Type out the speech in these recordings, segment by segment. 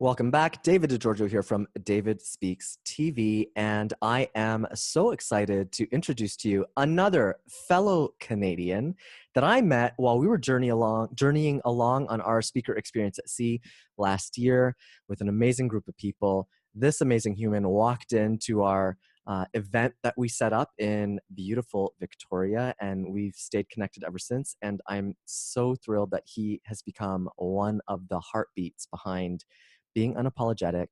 Welcome back. Davide Di Giorgio here from David Speaks TV, and I am so excited to introduce to you another fellow Canadian that I met while we were journeying along on our speaker experience at sea last year with an amazing group of people. This amazing human walked into our event that we set up in beautiful Victoria, and we've stayed connected ever since. And I'm so thrilled that he has become one of the heartbeats behind Being Unapologetic.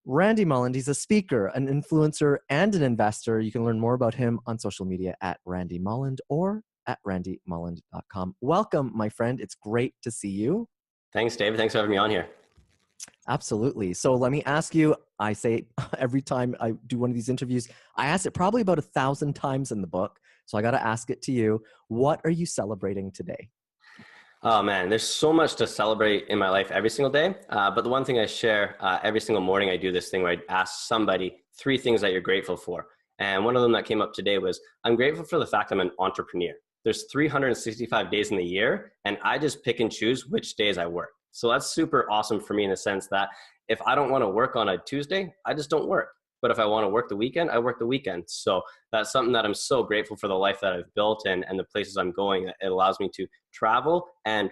Randy Molland, he's a speaker, an influencer, and an investor. You can learn more about him on social media at Randy Molland or at randymolland.com. Welcome, my friend. It's great to see you. Thanks, David. Thanks for having me on here. Absolutely. So let me ask you, I say every time I do one of these interviews, I ask it probably about 1,000 times in the book. So I got to ask it to you. What are you celebrating today? Oh man, there's so much to celebrate in my life every single day. But the one thing I share every single morning, I do this thing where I ask somebody 3 things that you're grateful for. And one of them that came up today was, I'm grateful for the fact I'm an entrepreneur. There's 365 days in the year, and I just pick and choose which days I work. So that's super awesome for me in the sense that if I don't want to work on a Tuesday, I just don't work. But if I want to work the weekend, I work the weekend. So that's something that I'm so grateful for, the life that I've built and the places I'm going. It allows me to travel and,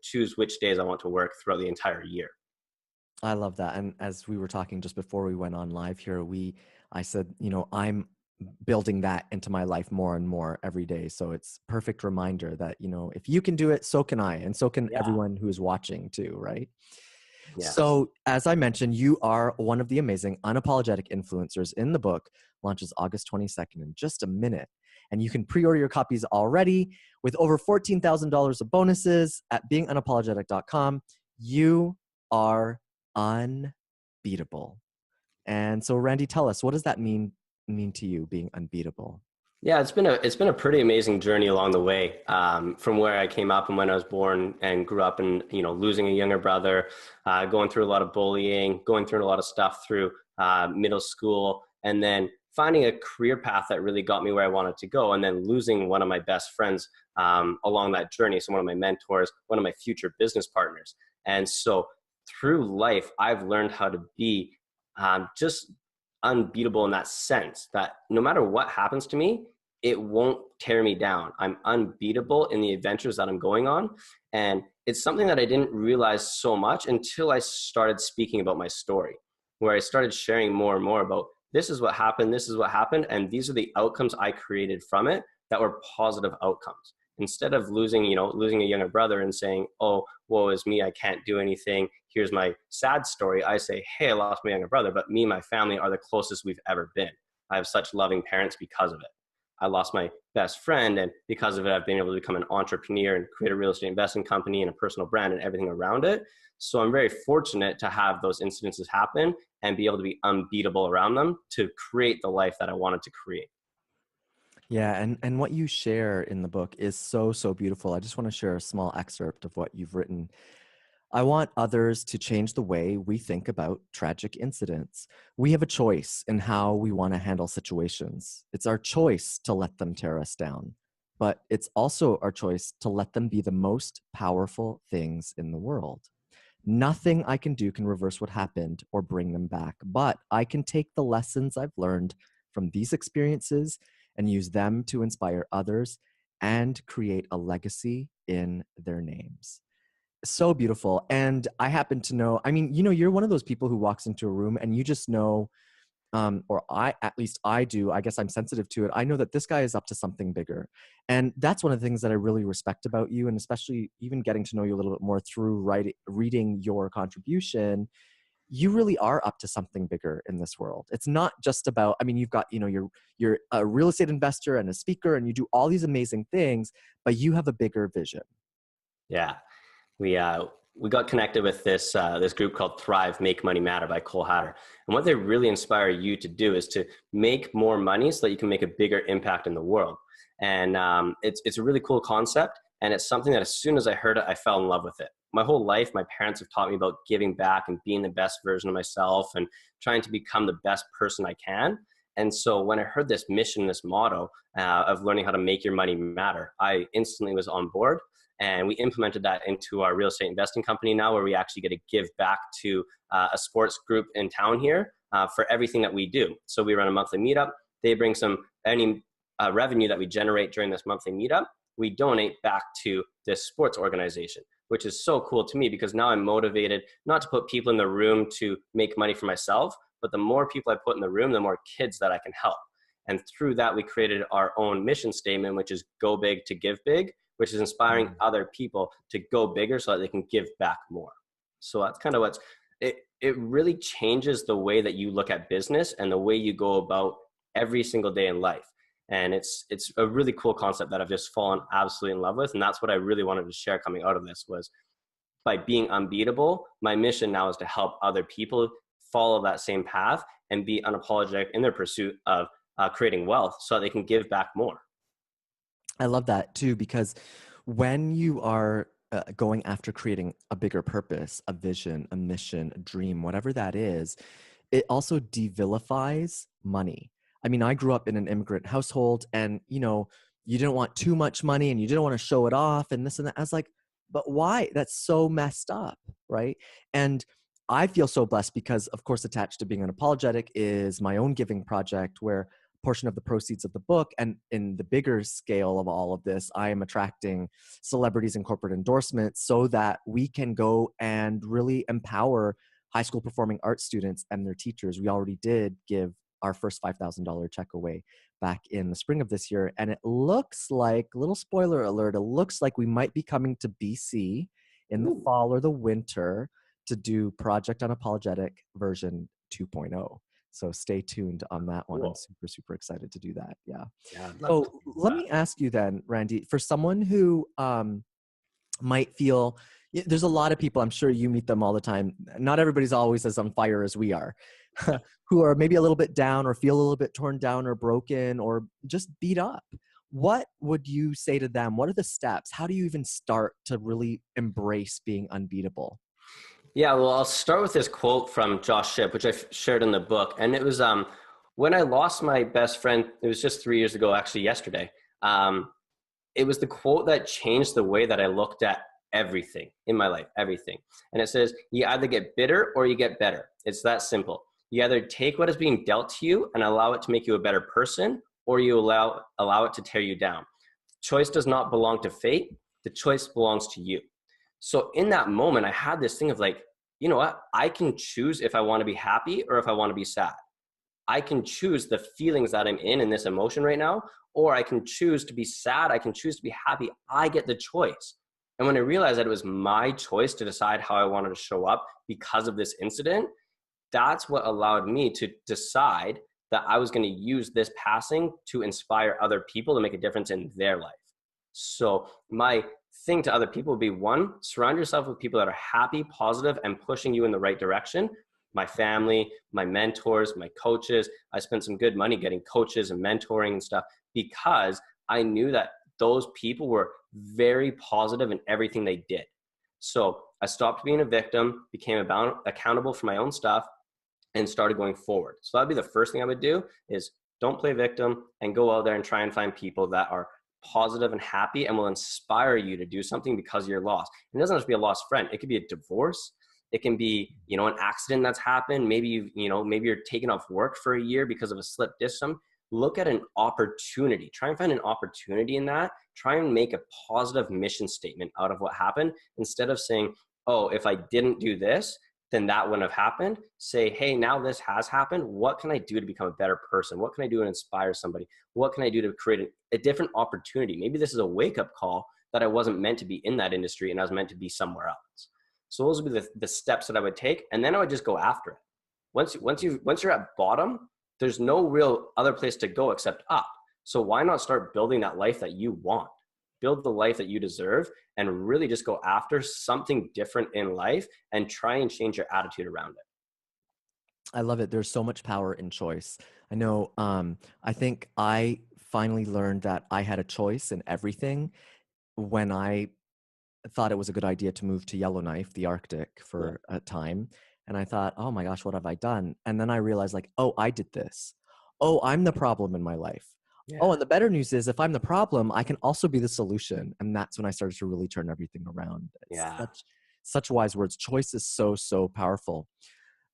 choose which days I want to work throughout the entire year. I love that. And as we were talking just before we went on live here, I said, I'm building that into my life more and more every day. So it's perfect reminder that, if you can do it, so can I. And so can everyone who is watching too, right? Yes. So as I mentioned, you are one of the amazing unapologetic influencers in the book. Launches August 22nd in just a minute. And you can pre-order your copies already with over $14,000 of bonuses at beingunapologetic.com. You are unbeatable. And so Randy, tell us, what does that mean to you, being unbeatable? Yeah, it's been a pretty amazing journey along the way, from where I came up and when I was born and grew up, and losing a younger brother, going through a lot of bullying, going through a lot of stuff through middle school, and then finding a career path that really got me where I wanted to go, and then losing one of my best friends along that journey. So one of my mentors, one of my future business partners, and so through life, I've learned how to be just unbeatable in that sense that no matter what happens to me, it won't tear me down. I'm unbeatable in the adventures that I'm going on. And it's something that I didn't realize so much until I started speaking about my story, where I started sharing more and more about this is what happened, and these are the outcomes I created from it that were positive outcomes. Instead of losing a younger brother and saying, oh, woe is me, I can't do anything, here's my sad story, I say, hey, I lost my younger brother, but me and my family are the closest we've ever been. I have such loving parents because of it. I lost my best friend, and because of it, I've been able to become an entrepreneur and create a real estate investment company and a personal brand and everything around it. So I'm very fortunate to have those incidences happen and be able to be unbeatable around them to create the life that I wanted to create. Yeah, and what you share in the book is so, so beautiful. I just want to share a small excerpt of what you've written. I want others to change the way we think about tragic incidents. We have a choice in how we want to handle situations. It's our choice to let them tear us down, but it's also our choice to let them be the most powerful things in the world. Nothing I can do can reverse what happened or bring them back, but I can take the lessons I've learned from these experiences and use them to inspire others and create a legacy in their names. So beautiful. And I happen to know, you're one of those people who walks into a room and you just know, at least I do, I guess I'm sensitive to it. I know that this guy is up to something bigger. And that's one of the things that I really respect about you. And especially even getting to know you a little bit more through reading your contribution, you really are up to something bigger in this world. It's not just about, you've got, you're a real estate investor and a speaker and you do all these amazing things, but you have a bigger vision. Yeah. We got connected with this group called Thrive, Make Money Matter by Cole Hatter. And what they really inspire you to do is to make more money so that you can make a bigger impact in the world. And it's a really cool concept. And it's something that as soon as I heard it, I fell in love with it. My whole life, my parents have taught me about giving back and being the best version of myself and trying to become the best person I can. And so when I heard this mission, this motto of learning how to make your money matter, I instantly was on board. And we implemented that into our real estate investing company now, where we actually get to give back to a sports group in town here for everything that we do. So we run a monthly meetup. They bring any revenue that we generate during this monthly meetup, we donate back to this sports organization, which is so cool to me because now I'm motivated not to put people in the room to make money for myself, but the more people I put in the room, the more kids that I can help. And through that, we created our own mission statement, which is go big to give big, which is inspiring other people to go bigger so that they can give back more. So that's kind of it really changes the way that you look at business and the way you go about every single day in life. And it's a really cool concept that I've just fallen absolutely in love with. And that's what I really wanted to share coming out of this was by being unbeatable, my mission now is to help other people follow that same path and be unapologetic in their pursuit of creating wealth so that they can give back more. I love that too, because when you are going after creating a bigger purpose, a vision, a mission, a dream, whatever that is, it also devilifies money. I mean, I grew up in an immigrant household and, you didn't want too much money and you didn't want to show it off and this and that. I was like, but why? That's so messed up, right? And I feel so blessed because, of course, attached to being unapologetic is my own giving project where a portion of the proceeds of the book, and in the bigger scale of all of this, I am attracting celebrities and corporate endorsements so that we can go and really empower high school performing arts students and their teachers. We already did give our first $5,000 check away back in the spring of this year. And it looks like, little spoiler alert, it looks like we might be coming to BC in the fall or the winter to do Project Unapologetic version 2.0. So stay tuned on that one. Cool. I'm super, super excited to do that. Yeah. Yeah, I'd love to So do let that. me ask you then, Randy, for someone who might feel, there's a lot of people, I'm sure you meet them all the time. Not everybody's always as on fire as we are, who are maybe a little bit down or feel a little bit torn down or broken or just beat up. What would you say to them? What are the steps? How do you even start to really embrace being unbeatable? Yeah, well, I'll start with this quote from Josh Shipp, which I shared in the book. And it was when I lost my best friend, it was just 3 years ago, actually yesterday. It was the quote that changed the way that I looked at everything in my life, everything. And it says, you either get bitter or you get better. It's that simple. You either take what is being dealt to you and allow it to make you a better person, or you allow it to tear you down. Choice does not belong to fate. The choice belongs to you. So in that moment, I had this thing of like, you know what? I can choose if I want to be happy or if I want to be sad. I can choose the feelings that I'm in this emotion right now, or I can choose to be sad. I can choose to be happy. I get the choice. And when I realized that it was my choice to decide how I wanted to show up because of this incident, that's what allowed me to decide that I was going to use this passing to inspire other people to make a difference in their life. So my thing to other people would be, one, surround yourself with people that are happy, positive, and pushing you in the right direction. My family, my mentors, my coaches. I spent some good money getting coaches and mentoring and stuff because I knew that those people were very positive in everything they did. So I stopped being a victim, became accountable for my own stuff, and started going forward. So that'd be the first thing I would do is don't play victim and go out there and try and find people that are positive and happy and will inspire you to do something because you're lost. It doesn't have to be a lost friend. It could be a divorce. It can be, an accident that's happened. Maybe maybe you're taken off work for a year because of a slip disc. Look at an opportunity. Try and find an opportunity in that. Try and make a positive mission statement out of what happened instead of saying, oh, if I didn't do this, then that wouldn't have happened. Say, hey, now this has happened. What can I do to become a better person? What can I do to inspire somebody? What can I do to create a different opportunity? Maybe this is a wake-up call that I wasn't meant to be in that industry and I was meant to be somewhere else. So those would be the steps that I would take. And then I would just go after it. Once you're at bottom, there's no real other place to go except up. So why not start building that life that you want? Build the life that you deserve and really just go after something different in life and try and change your attitude around it. I love it. There's so much power in choice. I know, I think I finally learned that I had a choice in everything when I thought it was a good idea to move to Yellowknife, the Arctic, Yeah. for a time. And I thought, oh my gosh, what have I done? And then I realized, like, oh, I did this. oh, I'm the problem in my life. Oh, Yeah. and the better news is if I'm the problem, I can also be the solution. And that's when I started to really turn everything around. It's Yeah. such wise words. Choice is so, so powerful.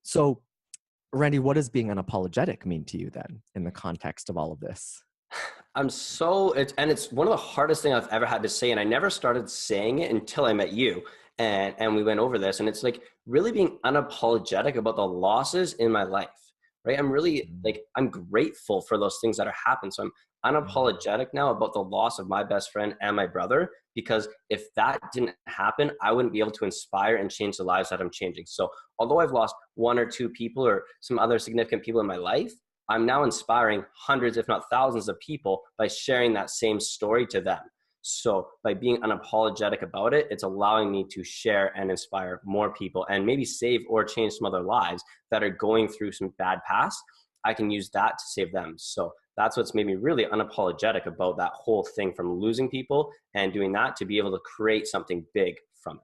So, Randy, what does being unapologetic mean to you then in the context of all of this? It's one of the hardest things I've ever had to say. And I never started saying it until I met you and we went over this. And it's like really being unapologetic about the losses in my life, right? I'm really Mm, like, I'm grateful for those things that are happened. So I'm mm, unapologetic now about the loss of my best friend and my brother, because if that didn't happen, I wouldn't be able to inspire and change the lives that I'm changing. So although I've lost one or two people or some other significant people in my life, I'm now inspiring hundreds, if not thousands of people by sharing that same story to them. So by being unapologetic about it, it's allowing me to share and inspire more people and maybe save or change some other lives that are going through some bad past. I can use that to save them. So that's what's made me really unapologetic about that whole thing, from losing people and doing that to be able to create something big from it.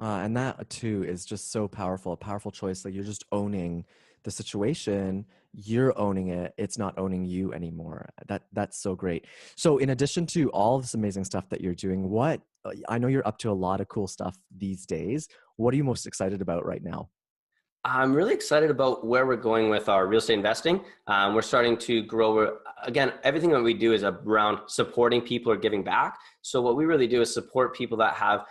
and that too is just so powerful, a powerful choice. Like you're just owning the situation, you're owning it. It's not owning you anymore. That's so great. So in addition to all this amazing stuff that you're doing, what I know you're up to a lot of cool stuff these days. What are you most excited about right now? I'm really excited about where we're going with our real estate investing. We're starting to grow. Again, everything that we do is around supporting people or giving back. So what we really do is support people that have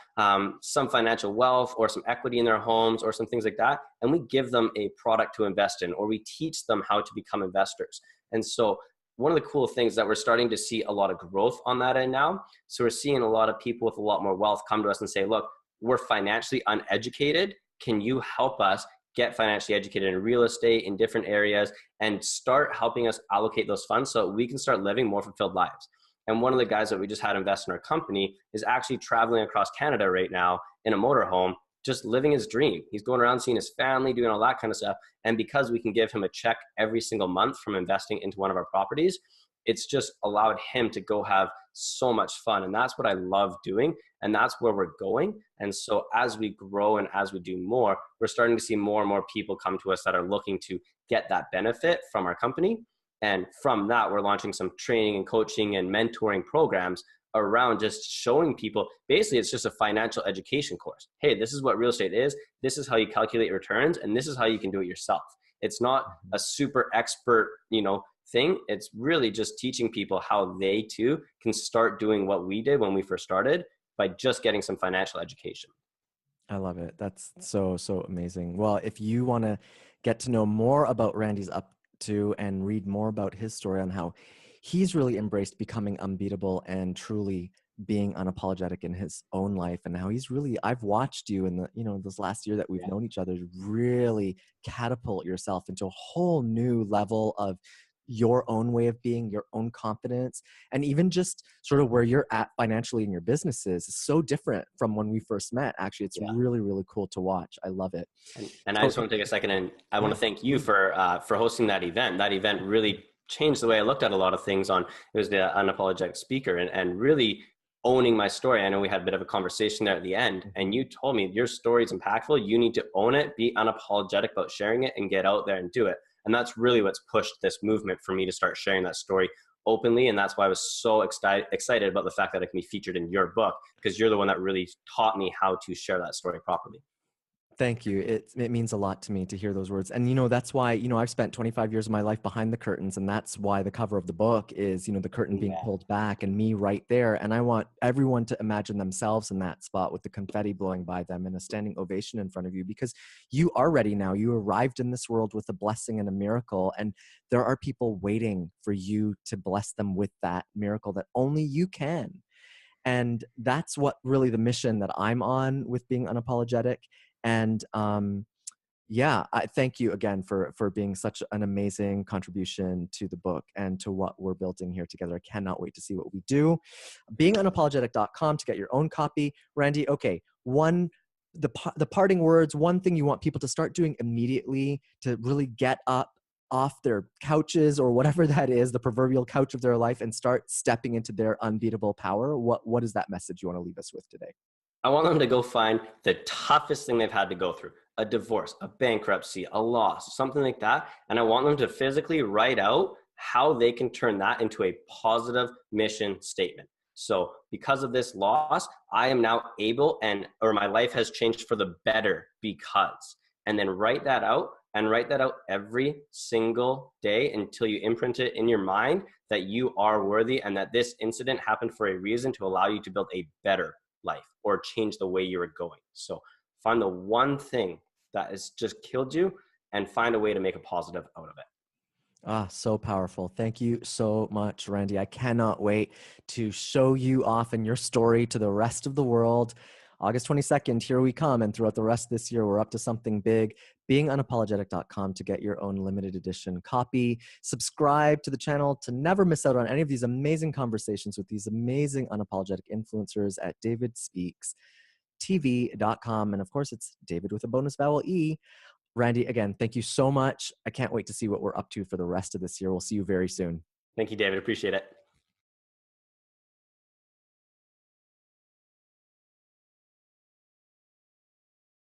some financial wealth or some equity in their homes or some things like that. And we give them a product to invest in, or we teach them how to become investors. And so one of the cool things that we're starting to see a lot of growth on that end now. So we're seeing a lot of people with a lot more wealth come to us and say, look, we're financially uneducated. Can you help us get financially educated in real estate in different areas and start helping us allocate those funds so we can start living more fulfilled lives? And one of the guys that we just had invest in our company is actually traveling across Canada right now in a motorhome, just living his dream. He's going around seeing his family, doing all that kind of stuff. And because we can give him a check every single month from investing into one of our properties, it's just allowed him to go have so much fun. And that's what I love doing. And that's where we're going. And so as we grow and as we do more, we're starting to see more and more people come to us that are looking to get that benefit from our company. And from that, we're launching some training and coaching and mentoring programs around just showing people, basically it's just a financial education course. Hey, this is what real estate is. This is how you calculate returns, and this is how you can do it yourself. It's not a super expert, thing. It's really just teaching people how they too can start doing what we did when we first started by just getting some financial education. I love it. That's so, so amazing. Well, if you want to get to know more about Randy's up to and read more about his story on how he's really embraced becoming unbeatable and truly being unapologetic in his own life, and how he's really, I've watched you in the, this last year that we've Yeah. known each other really catapult yourself into a whole new level of your own way of being, your own confidence, and even just sort of where you're at financially in your businesses is so different from when we first met. Actually, it's Yeah. really, really cool to watch. I love it. And I So just want to take a second, and I want yeah, to thank you please. for hosting that event. That event really changed the way I looked at a lot of things. On It was the unapologetic speaker, and really owning my story. I know we had a bit of a conversation there at the end, and you told me your story is impactful. You need to own it, be unapologetic about sharing it, and get out there and do it. And that's really what's pushed this movement for me to start sharing that story openly. And that's why I was so excited about the fact that it can be featured in your book, because you're the one that really taught me how to share that story properly. Thank you. It means a lot to me to hear those words. And, that's why, I've spent 25 years of my life behind the curtains. And that's why the cover of the book is, the curtain being Yeah. pulled back and me right there. And I want everyone to imagine themselves in that spot with the confetti blowing by them and a standing ovation in front of you, because you are ready now. You arrived in this world with a blessing and a miracle. And there are people waiting for you to bless them with that miracle that only you can. And that's what really the mission that I'm on with being unapologetic. And yeah, I thank you again for being such an amazing contribution to the book and to what we're building here together. I cannot wait to see what we do. Beingunapologetic.com to get your own copy. Randy, okay, the parting words, one thing you want people to start doing immediately to really get up off their couches or whatever that is, the proverbial couch of their life, and start stepping into their unbeatable power. What is that message you want to leave us with today? I want them to go find the toughest thing they've had to go through, a divorce, a bankruptcy, a loss, something like that. And I want them to physically write out how they can turn that into a positive mission statement. So because of this loss, I am now able or my life has changed for the better because, and then write that out and write that out every single day until you imprint it in your mind that you are worthy and that this incident happened for a reason to allow you to build a better life or change the way you were going. So find the one thing that has just killed you and find a way to make a positive out of it. Ah, so powerful. Thank you so much, Randy. I cannot wait to show you off in your story to the rest of the world. August 22nd, here we come. And throughout the rest of this year, we're up to something big. Beingunapologetic.com to get your own limited edition copy. Subscribe to the channel to never miss out on any of these amazing conversations with these amazing unapologetic influencers at davidspeakstv.com. And of course, it's David with a bonus vowel E. Randy, again, thank you so much. I can't wait to see what we're up to for the rest of this year. We'll see you very soon. Thank you, David. Appreciate it.